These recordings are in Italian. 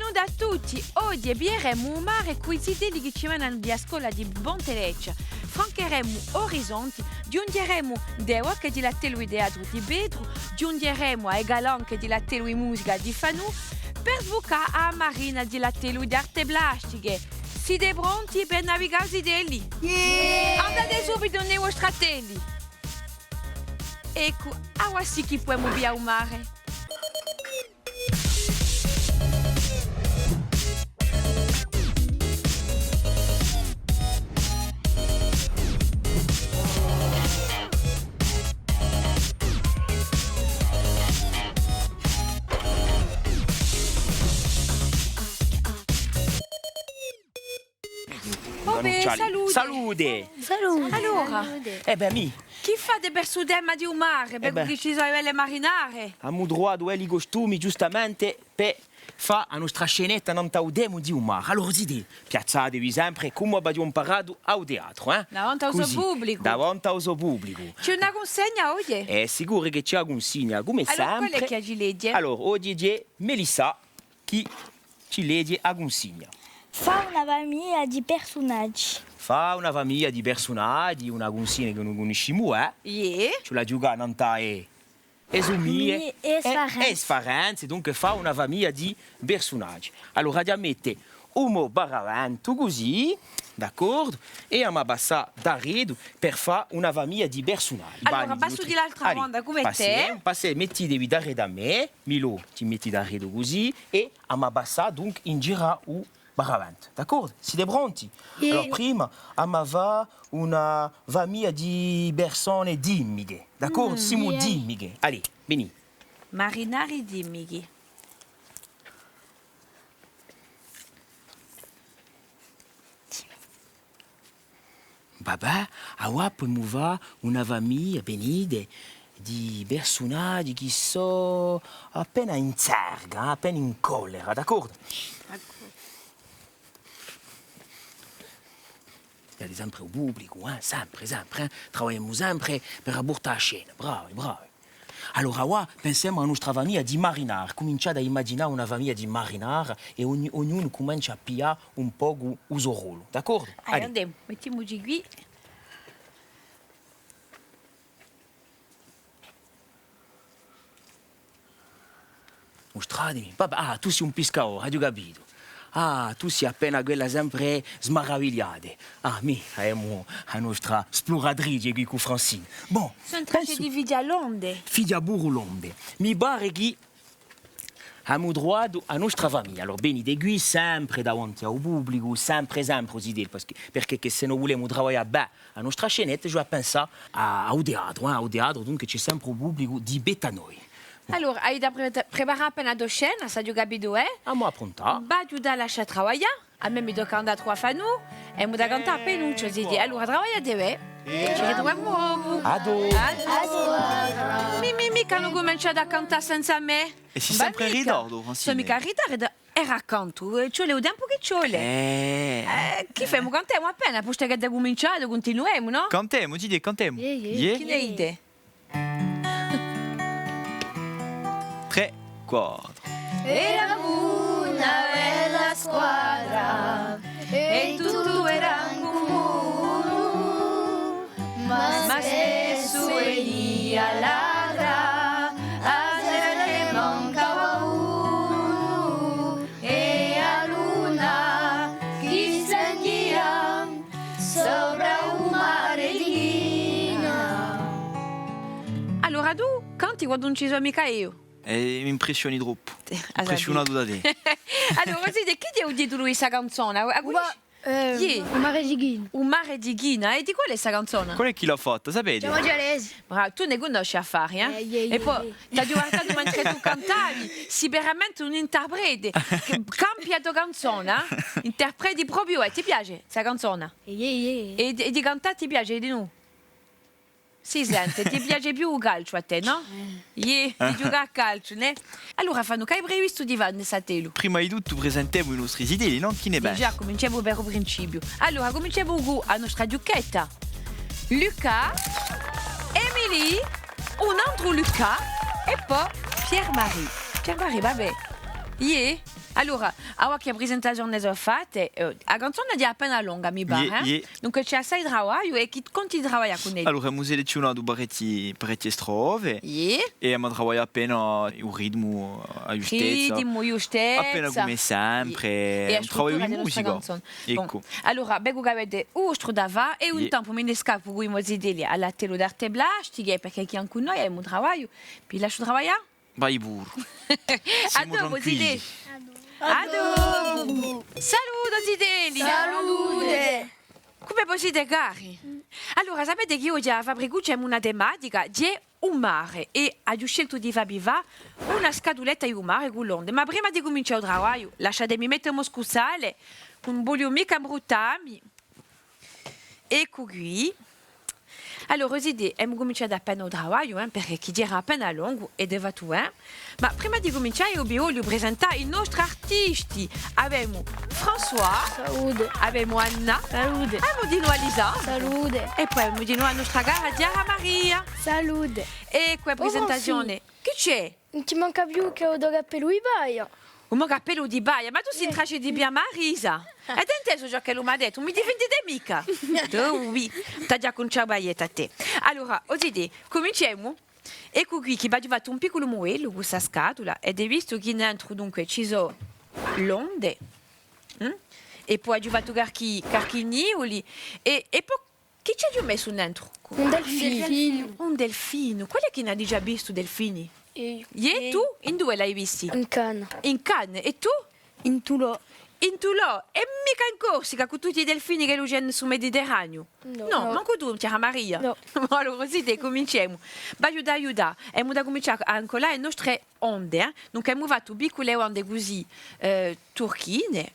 Benvenuti a tutti! Oggi abbiamo un mare quisiti che ci vengono di scuola di Bonteleccia. Francheremo orizzonti, giungeremo dewa che di la telu teatro di Bedru, giungeremo ai galan che di la telu musica di Fanu, per svucare a Marina di la telu di arte plastiche. Siete pronti per navigare deli? Yeah! Andate subito nei vostri fratelli! Ecco, ora sì che possiamo via al mare. Salute! Allora, Mi, chi fate per sudemma di un mare? Per cui ci sono le marinare? abbiamo droit i costumi giustamente per fare la nostra scenetta non taudemo di un mare. Allora, zidi, piazzatevi sempre come abbiamo imparato al teatro, eh? Davanti al suo pubblico. Davanti al suo pubblico. C'è una consegna oggi? È sicuro che c'è una consegna, come Allora, sempre. quella che ci legge? Allora, oggi c'è Melissa che ci legge la consegna. Fa una famiglia di personaggi. Fa una famiglia di personaggi, una consegna che non conosciamo, eh? Yeah. Ce la gioca non ta esumie E sfarenze, dunque fa una famiglia di personaggi. Allora andiamo a mettere un baravanto così, d'accordo? E a bassa d'arredo per fare una famiglia di personaggi. Allora, passo di l'altra banda come te. Passate, mettitevi d'arredo a me, Milo ti metti d'arredo così e a bassa dunque in gira un baravanto, d'accordo? Siete pronti? Allora, prima va una famiglia di persone dimmighe, d'accordo? Siamo dimmighe. Allez, vieni. Marinari dimmighi. Babà, ora poi va una famiglia benide di personaggi che sono appena in zerga, appena in collera, d'accordo? Ad sempre il pubblico, sempre, lavoriamo sempre per abortare la scena, bravi. Allora, ora pensiamo alla nostra famiglia di marinari, cominciate a immaginare una famiglia di marinari e ognuno comincia a pigliare un po' il suo ruolo, d'accordo? Allora, andiamo, mettiamoci qui. Mostratemi, papà, tu sei un pescatore, hai capito? Tu sei appena quella sempre smaravigliata. Mi abbiamo la nostra esploratrice qui con Francine. Bon, Sono tracce di figlia Londe. figlia burlonde. Mi pare che abbiamo droit alla nostra famiglia. Allora, bene, di qui sempre davanti al pubblico, sempre così dire, perché se non vogliamo lavorare bene la nostra scenetta, io penso al teatro, dunque c'è sempre un pubblico di beta noi. Allora, hai da preparare appena due scene, sa di capito, Abbiamo approntato. Badu da lascia travagliare, a me mi tocca andare a trovare Fanu, e mi da cantare Penuccio, si dice, allora travagliate te, e ci ritroviamo. Ado. Mi hanno cominciato a cantare senza me. E sei sempre in ritardo, Francine. Sono mica in ritardo, e racconto, ci vuole un tempo che ci vuole. Chi facciamo, cantiamo appena, poi che da cominciare, continuiamo, no? Cantiamo, Gigi, cantiamo. Chi ne idee? 3, 4. Eravamo una bella squadra e tutto era comune, ma spesso egli ladra, a se mancava uno e a luna che sentia sopra un mare di Ghina. Allora tu canti quando non ci sono mica io. E mi impressioni troppo. Impressionato da te. Allora, chi ti ha udito lui questa canzone? Chi? Un mare di Ghina. Un mare di Ghina. E di qual è questa canzone? Qual è chi l'ha fatta, sapete? Siamo gialesi. Bravo, tu ne conosci affari, E poi ti hai guardato mentre tu cantavi, sei veramente un interprete. Campi la tua canzone, interpreti proprio, ti piace questa canzone? E di cantare ti piace di noi? Si sente, ti piace più il calcio a te, no? Di giocare a calcio, né? Allora fanno che hai previsto di fare nel satelo? Prima di tutto presentiamo i nostri idee, no? Chi ne pensa? Già, cominciamo per il principio. Allora, cominciamo con la nostra giocchetta. Luca, Emily, un altro Luca e poi Pierre-Marie. Pierre-Marie, vabbè. Allora, ora che presentazione sono fatte, la canzone è appena lunga, mi pare. Dunque c'è assai lavoro e chi conti di lavorare con lei? Allora, abbiamo selezionato parecchie strove e abbiamo lavorato appena il ritmo, la giustezza. Ritmo, giustezza. Appena come sempre, un lavoro di musica. Ecco. Allora, becco che avete un strodava e un tempo mi ne scappo con i mozzideli alla telo d'arte blastiche perché chi anche noi è un lavoro. Puis lascio lavorare? Vai burro. A dopo, zideli. A dopo. Saluto, zideli. Salute! Come siete cari? Allora, sapete che oggi a Fabrico c'è una tematica di un mare e ho scelto di farvi una scatoletta di un mare con l'onde. Ma prima di cominciare il lavoro, lasciatemi mettere uno scusale, un bolio mica bruttami. Ecco qui. Allora, idee, abbiamo cominciato appena il lavoro, perché chi dirà appena lungo e deve tu, Ma prima di cominciare, io voglio presentare i nostri artisti. Abbiamo François, Salute! abbiamo Anna, Salute! abbiamo di noi Lisa, Salute! e poi abbiamo di noi la nostra gara Chiara Maria. Salute! E qua presentazione. Che c'è? Non ti manca più che ho dovuto appellare i baia. Un cappello di baia, ma tu sei in traccia di Bia Marisa. E te inteso ciò che lui mi ha detto? Mi difendete mica? Oui, t'ha già con ciabaietta a te. Allora, oggi cominciamo. Ecco qui che va fatto un piccolo muello con questa scatola ed hai visto che dentro dunque ci sono l'onde e poi ho fatto carchinioli e poi che ci hai messo dentro? Un delfino. Un delfino. Qual è che ne ha già visto delfini? E Tu? In dove l'hai visti? in canna. In Cannes. E tu? In Tulò. In Toulon. E mica in Corsica con tutti i delfini che lo genno sul Mediterraneo. No, manco tu, Chiara Maria. No. Allora, così cominciamo. Aiuta. Abbiamo da cominciare ancora le nostre onde. Dunque, abbiamo fatto piccole onde così turchine.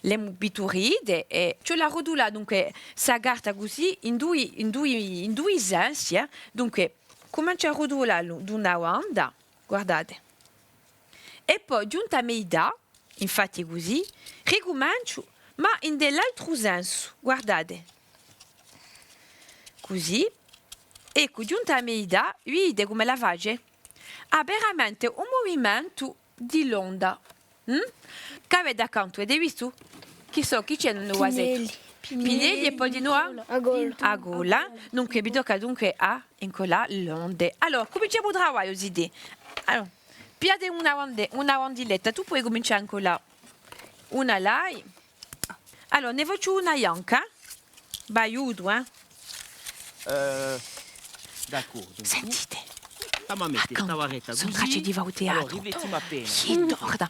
Le bituride e c'è la rodola, dunque, si aggarta così in due sensi. Dunque, comincia a rodolare una onda, guardate. E poi, giunta a metà, infatti così, ricomincio, ma in dell'altro senso, guardate. Così, ecco, giunta a metà, vede come la face? Ha veramente un movimento di l'onda. Che avete accanto? Avete visto? Chi c'è nel vasetto? Pinelli e poi di nuovo? A gola. Dunque, mi tocca dunque a incollare l'onde. Allora, cominciamo a lavorare così. Allora, piate una ondiletta. Tu puoi cominciare a incollare una là. Allora, ne faccio una bianca. Aiuto, D'accordo. Sentite. Sono tracce di va teatro. Rivestiamo appena. Chi torna?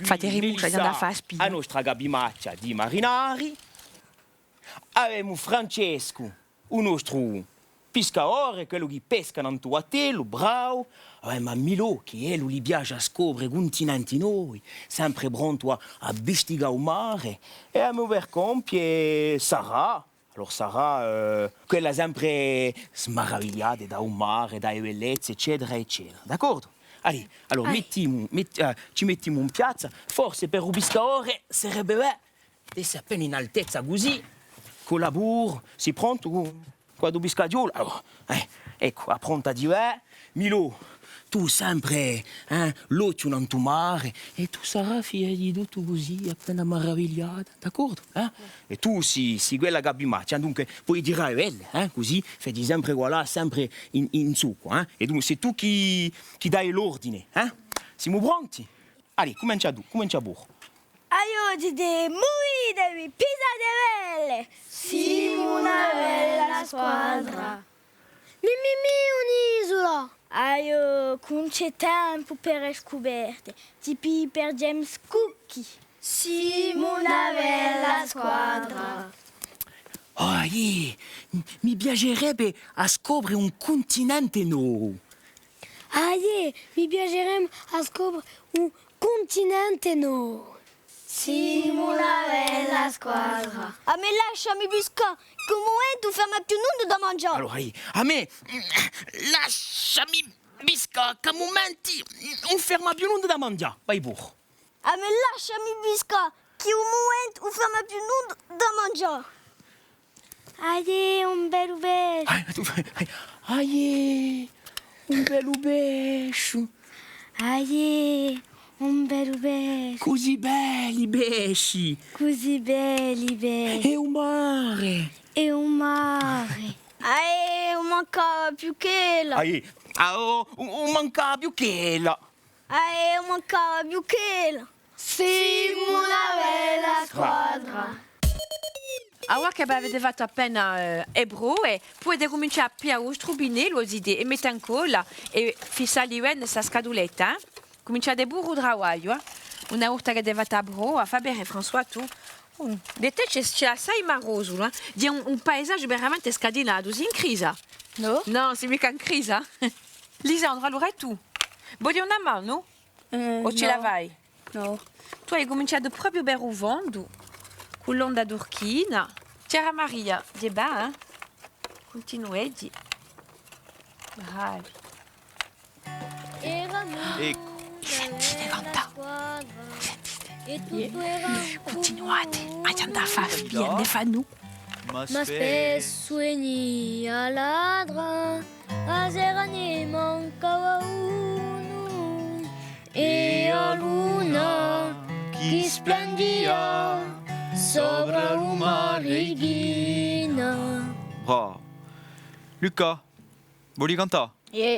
Fate rimuccia, andiamo a fare spina. La nostra gabimaccia di marinari. Abbiamo Francesco, un nostro pescatore, quello che pesca nel tuo telo, bravo. Abbiamo Milo, che è li piace a scoprire continenti noi, sempre pronto a investigare il mare. E abbiamo per compie Sara. Allora Sara, quella sempre smaravigliata da un mare, dalle bellezze, eccetera, eccetera. D'accordo? Allora ci mettiamo in piazza. Forse per un pescatore sarebbe bene di essere appena in altezza così. Collaboro, si pronto qua do biscaggiolo. Allora, ecco, a pronta di me. Milo, tu sempre l'occhio nel tuo mare e tu sarai figlia di tutto così, appena meravigliata, d'accordo? E tu si quella gabimaccia, dunque puoi dire a belle, così fai sempre voilà, sempre in succo, E dunque sei tu chi dai l'ordine, Siamo pronti? Allora, comincia burro. Aiuti di muovetevi, pisate belle! Siamo una bella squadra! Un'isola! Non c'è tempo per scoperte, tipi per James Cook. Siamo una bella squadra! Mi piacerebbe a scoprire un continente nuovo. Mi piacerebbe a scoprire un continente nuovo. Siamo una bella squadra. A me lasciami bisca, che un momento ferma più nulla da mangiare. Allora, a me lasciami bisca, che momenti non ferma più nulla da mangiare. Vai burro. A me lasciami bisca, che un momento ferma più nulla da mangiare. Un bel Un bel bescio. Un bello pesce. Così belli pesci. Così belli pesci. E un mare. E un mare. Non manca più che la. Un manca più che la. Non manca più che la. Siamo una bella squadra. Ora che avete fatto appena ebro e potete cominciare a piare lo strubinello e mettere in colla e fissare questa scatoletta. Cominciate pure il lavoro. Una volta che avete fatto a fare bene, François, tu. De te ce la sai maroso, di un paesaggio veramente scadinato, sei in crisi? No? No, sei mica in crisi. Lisandra, allora tu? Vuoi una mano? O ce la vai? No. Tu hai cominciato proprio per il vento, con l'onda d'orchina. C'era Maria, di bene? Continuedi. Bravi. Ecco. Sentite cantare. Sentite. Continuate a andare a fare figlie, fa noi. Ma spesso a ladra, a sera ne mancava uno, e a luna che splendia sopra il mare ghina. Bravo. Luca, vuoi cantare?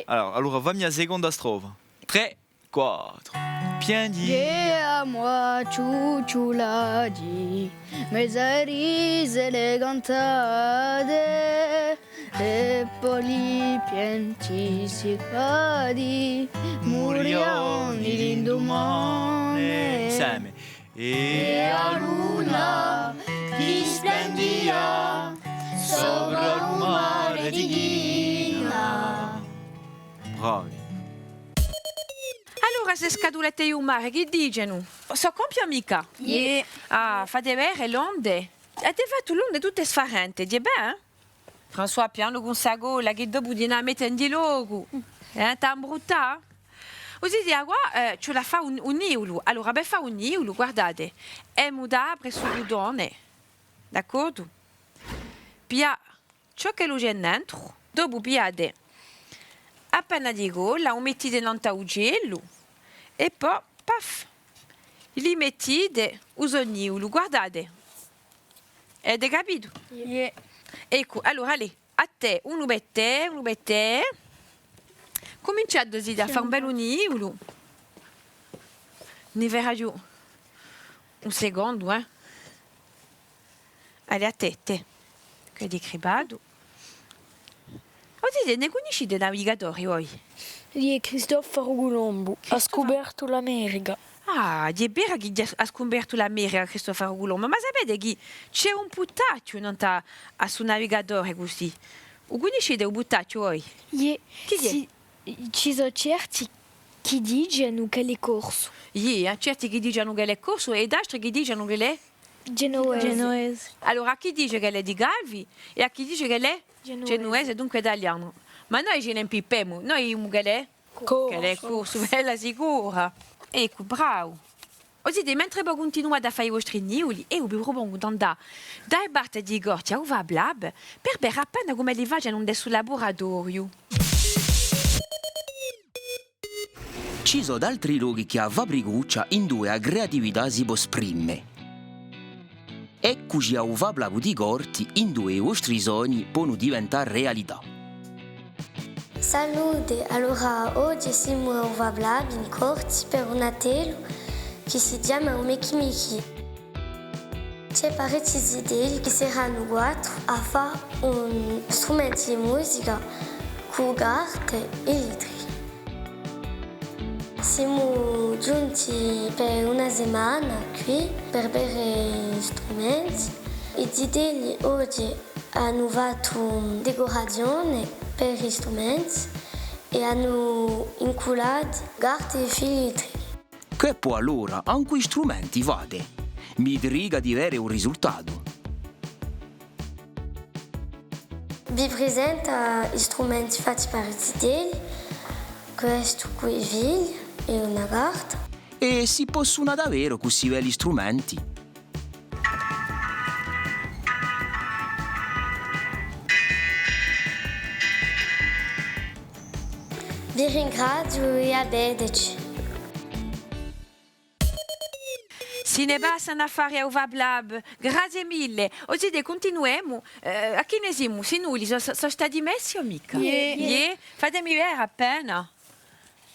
Allora fammi la seconda strofa. 3, 4. Piedi. A moi ciucciolati, mezza risa le cantate, e poi pianti si cadi, muriamo l'indomani. Insieme. E a luna che splendia sopra il mare di Ghina. Bravi. Allora, se scatolette io mare, che dicono? So compio mica? Ah, fate vedere l'onde. Avete fatto l'onde tutte sfarente, di bene? François, piano con sa gola, che dopo di una mette in di logo. T'ha imbrutta? Così di qua, ce la fa un niulo. Allora, per fare un niulo, guardate, è mudabile sul budone. D'accordo? Pia, ciò che lo c'è dentro, dopo piate. Appena di gola, lo mettete nel gelo e poi, paf, li mettete usoniulo, guardate. Avete capito? Ecco, allora, lì, a te, uno per te. Cominciate a fare un bel uniulo. Ne verrà giù un secondo, eh? Allez, a te, che di cribado. Oddio, ne conosci dei navigatori voi? Lì è Cristoforo Colombo, ha scoperto l'America. Ah, di vera che ha scoperto l'America, Cristoforo Colombo. Ma sapete che c'è un puttaccio a suo navigatore così? O conoscete un puttaccio voi? Chi è? Ci sono certi che dicono che è corso. Certi che dicono che è corso e altri che dicono che è Genovese. Allora, a chi dice che è di Galvi e a chi dice che è genovese, dunque italiano. Ma noi ce ne impippiamo, noi che è corso, bella sicura. Ecco, bravo. Così, mentre voi continuate a fare i vostri niuli, e vi propongo di andare dai parte di Gortia o va blab per vedere appena come li facciano sul laboratorio. Ci sono altri luoghi che a Vabriguccia in due a creatività si può esprimere. Eccoci a Uvablabu di Corti in due i vostri sogni possono diventare realtà. Salute, allora oggi siamo a Uvablab in Corti per un atelier che si chiama Meki Meki. C'è parecchie idee che saranno quattro a fare un strumento di musica con carte e litri. Siamo giunti per una settimana qui per bere strumenti e di idee oggi hanno fatto decorazione per gli strumenti e hanno incollato carte e filtri. Che poi allora anche gli strumenti fate? Mi intriga di avere un risultato. Vi presento gli strumenti fatti per i zitelli, questo qui è viglia e una carta. E si possono davvero così gli strumenti? Vi ringrazio e a vedere. Se ne bastano affari a Uvablab, grazie mille. Oggi continuiamo. A chi ne siamo? Se noi sono stati messi o mica? Fatemi vedere appena.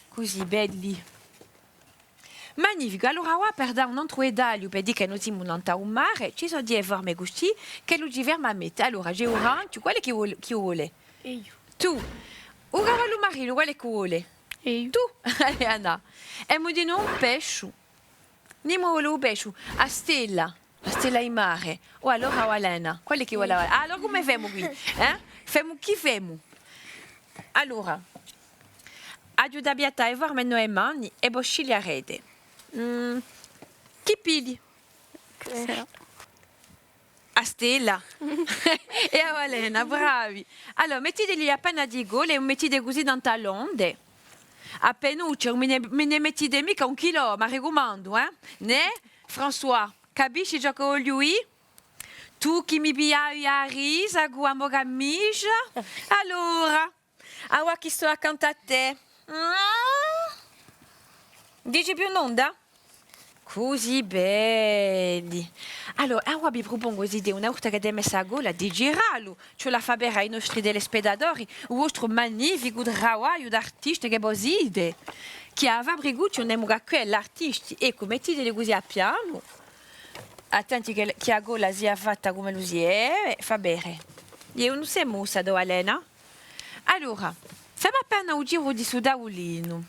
Così belli. Magnifico. Allora, per dare un altro edaglio, per dire che noi siamo in un mare, ci sono di farmi gusti, che lo diverma a mettere. Allora, c'è un rancio, quale che vuole? Io. Tu. Un cavallo marino, quale che vuole? Io. Tu. Allora, Anna. E mi dicono un pesce. Andiamo a volere un pesce. A stella in mare. O allora o Alena. Quale che vuole? Allora come famo qui? Chi famo? Allora, aiuta a e farmi noi mani e boscili a rete. Chi pigli? A stella. E a Alena, bravi. Allora, mettiteli appena di gole e mettete così dans l'onde. A penuccia, me ne mettete mica un chilo, ma raccomando, Ne? François, capisci ciò che voglio io? Tu che mi piaci a risa, guamo camicia? Allora, ora che sto accanto a te. Dici più un'onda? Così belli. Allora, ora vi propongo un'idea, una volta che abbiamo messo a gola, di girarlo. Cioè la fa bere ai nostri telespettatori un vostro magnifico travaglio d'artista che boside. Che aveva briguccio, andiamo a quell'artista. Ecco, mettiteli così a piano. Attenti che a gola sia fatta come lo si è, fa bere. Io non sei mossa da Alena. Allora, fammi appena un giro di sudaulino.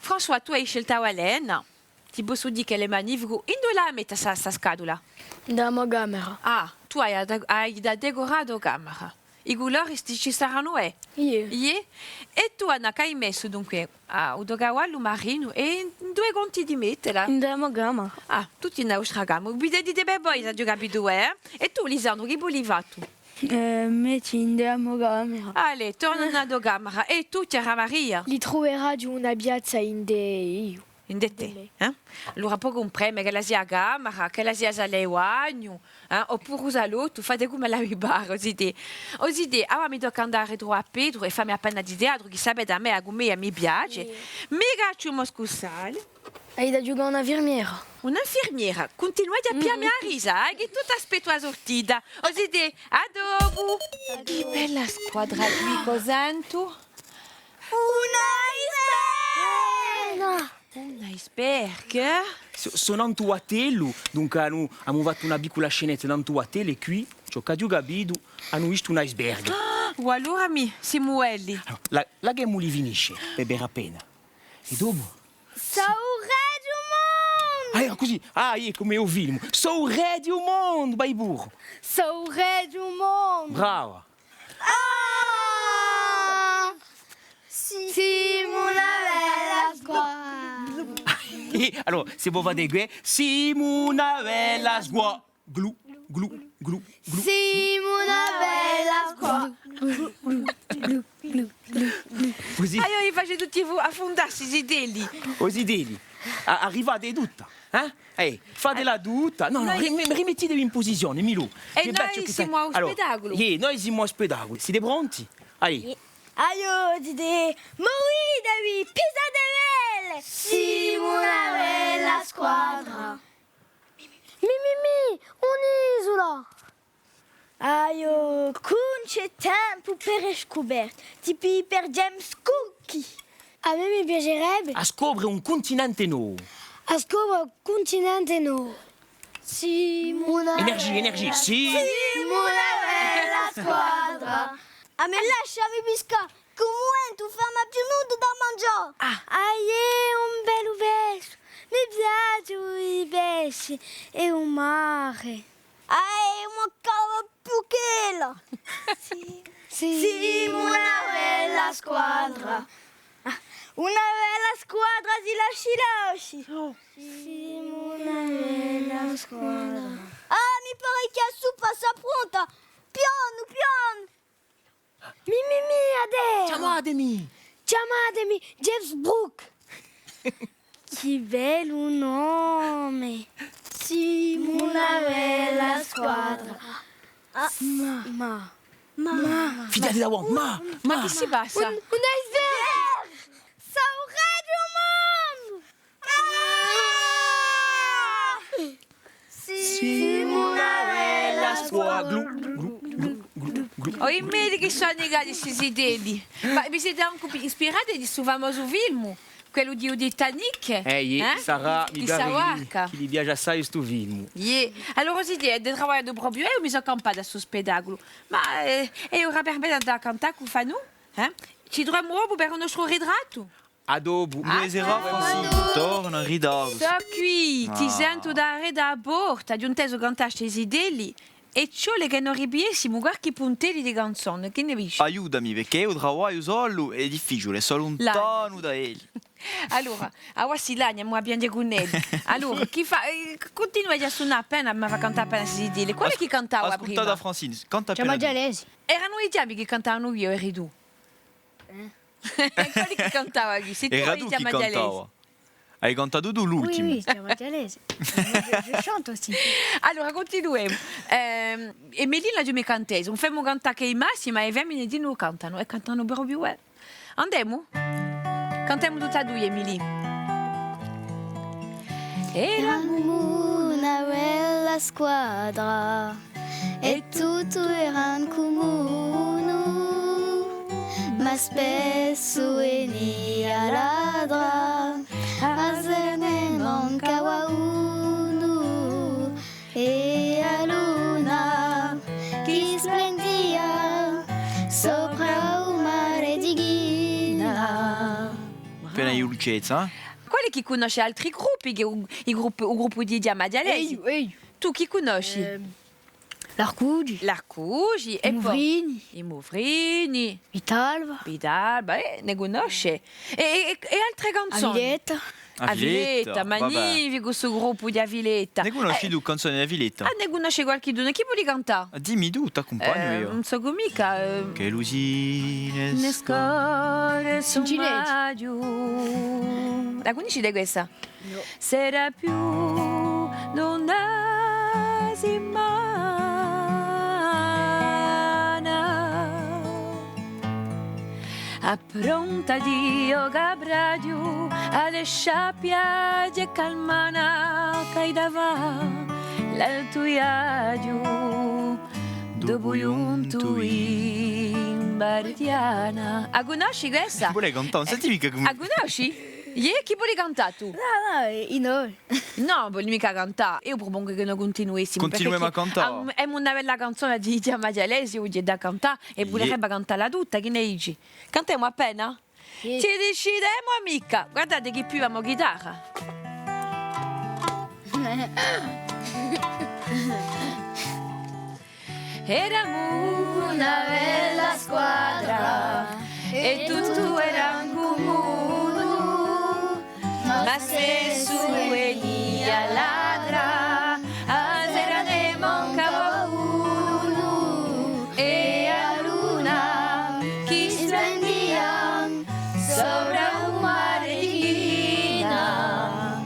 François, tu hai scelto Alena. Ti posso dire che le magnifico. Dove la metti sta scatola? Da mia camera. Ah, tu hai da decorare la camera. I colori ci saranno, Io. E tu, Anna, che hai messo dunque un dogavallo marino e due conti di metterla? Da mia camera. Ah, tutti in nostra camera. Vedete di beboi, già capito, E tu, Lisandro, che volevi tu? Metti in da mia camera. Allez, torna nella camera. E tu, Chiara Maria? Li troverà di una piazza in de io. In te, Allora poi compreme che la sia a camera, che la sia a leguagno, oppure usalo, fate come la ribara, oside, ora mi tocca andare a Pedro e fammi appena di teatro, che sapete da me a come mi piace, mica ci scussale. Hai da giocare un'infermiera. Un'infermiera, continuate a piamme a risa, che tu ti aspetto a sortita, oside, a dopo. Che bella squadra qui, cos'ento? Un iceberg? Sono in tuo hotel, dunque abbiamo fatto una piccola scenetta in tuo hotel e qui, ciò che ho capito, hanno visto un iceberg. O allora siamo quelli. La che li finisce, per bere appena. E dopo? Sono re du mondo! Così, come un film. Sono re du mondo, vai burro. Sono re du mondo! Brava. Siamo una bella squadra! Allora, se vuoi vedere, siamo una bella squadra. Glu, glu, glu, glu. Siamo una bella squadra! Così, Io li faccio tutti affondarsi i deli. così devi. Arrivate tutta, fatela tutta. No, rimettetevi in posizione, Milù. E noi siamo a spettacolo. Noi siamo a spettacolo. Siete pronti? Allez. Aio, dite, moridevi, pisatevele! Siamo una bella squadra! Mi, un'isola! Aio, non c'è tempo per scoperta, tipo per James Cook. A me mi piacerebbe A scoprire un continente nuovo. a scoprire un continente nuovo. Siamo una Energia, sì. Siamo una bella squadra! A me lasciami pescare, come tu ferma più nudo da mangiare. Un bello pesce, mi piace i pesci e un mare. Una cava più che la. Siamo una bella squadra. Una bella squadra si lasci. Siamo una bella squadra. Mi pare che la suppa sia pronta. Piano. Chiamatemi. Chiamatemi James Brooke. Che bello nome. Siamo una bella squadra. Fidate da uomo, ma. Che si passa? Un iceberg. Sono re du mondo. Oh, i miei che sono negati questi idee. Ma vi siete anche ispirati di questo famoso film? Quello di Titanic? Sarà mi Di pare Sawaka. che gli piace assai questo film. Allora, si dice, di lavorare proprio io mi sono campata su spettacolo. Ma ora permette di cantare con fanno? Ci dovremmo proprio per un nostro ritratto? Adobo. Buonasera, Francine. Torna, ridardo. So qui, ti Ah. sento dare da porta, di un teso cantare queste idee e ciò che non ribiessimo, guarda che puntelli di canzone, che ne dici? Aiutami, perché io lavoro solo è difficile, sono lontano da egli. Allora, ora si andiamo a piangere con lei. Allora, chi fa? Continua a suonare appena, ma fa cantare appena queste idee. Qual è che cantava Ascolta prima? da Francine, canta Siamo appena. giallesi. Erano i diavoli che cantavano io, eri tu. Quelli che cantava qui, se tu Era eri tu chi Giamagialesi. cantava. Hai cantato tu l'ultimo. Oui, siamo giallesi. Je chante aussi. Allora, continuiamo. Emelina di me cantese, un femmo canta che i massi, ma i femmine di noi cantano, e cantano proprio bene. Andiamo? Cantiamo tutta e due, Emily. Eravamo una bella squadra e tutto era in comune, ma spesso veniva ladra, a se ne mancava uno, e a luna che splendia sopra un mare di ghina. Appena io lucezza. Quelli che conosce altri gruppi, che il gruppo di Diamadialesi. Ehi, Tu chi conosci? L'Arcugi, L'Arcugi e poi Movrini, i Movrini, Vitalva, Vidal, ne conosce. E altre canzoni? Aviletta. Aviletta, magnifico questo gruppo di Aviletta. Ne conosci tu canzoni di Aviletta? Ne conosce qualcuno? Chi può cantare? Dimmi tu, ti accompagno io. Non so mica. Che lusine Ne scorre su Cincinesi. giù. La conosci di questa? No. Sera più non appronta Dio Gabradio alle sciapiagge calmana caidava l'alto iadio dopo giunto in bardiana. A conosci questa? Vuole cantare, non senti mica come... A conosci? Chi vuoi cantare tu? No, i noi. No, vuoi mica cantare. Io propongo che noi continuissimo. Continuiamo a cantare. È una bella canzone di Giamagialesi, oggi è da cantare e vorrebbe cantarla tutta, che ne dici? Cantiamo appena? Ci decidiamo, amica. Guardate che più abbiamo chitarra. Eravamo una bella squadra e tutto era in comune, ma spesso veniva ladra, a sera ne mancava uno, e a luna che splendia sopra un mare di ghina,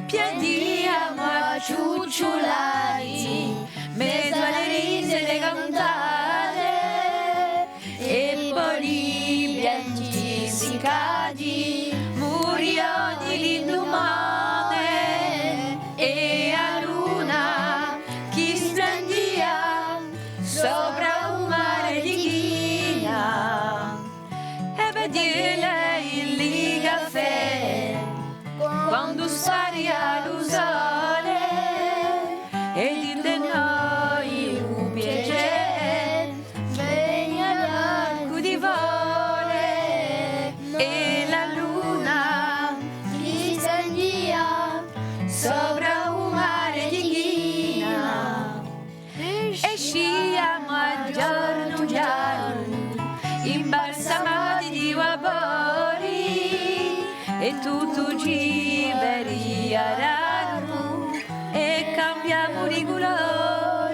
piandiamo a ciucciolari, mezzo alle risa le cantate, e poi i bianchi si cadi, muriò di l'indomane, e a luna che splendia sopra un mare di ghina, e vedere il caffè quando sparia lo sole, e di noi un piacere vegna bianco di vole, e la luna che splendia sopra un mare di ghina, e sciamo a giorno imbalsamati di vapori, e tutto giberia raro, e cambiamo di colori,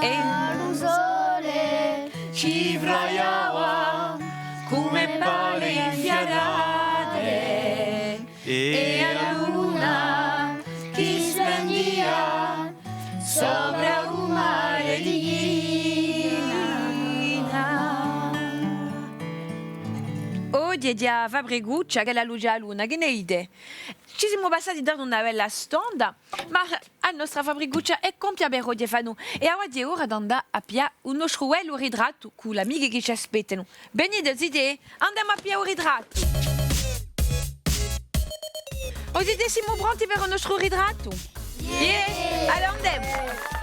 e lo sole ci fraiava come pale infiammate, e la luna che splendia sopra un mare di ghina. Oggi oggi è di Fabriguccia, che è la luce a luna, che ne idee? Ci siamo passati da una bella stonda, ma la nostra Fabriguccia è compia bero di fanno e oggi è ora di andare a piare uno scruello ridrato con le amiche che ci aspettano. Benite, idee? Andiamo a piare un ridrato. Oggi siamo pronti per uno scruello ridrato? Yeah! Allora andiamo!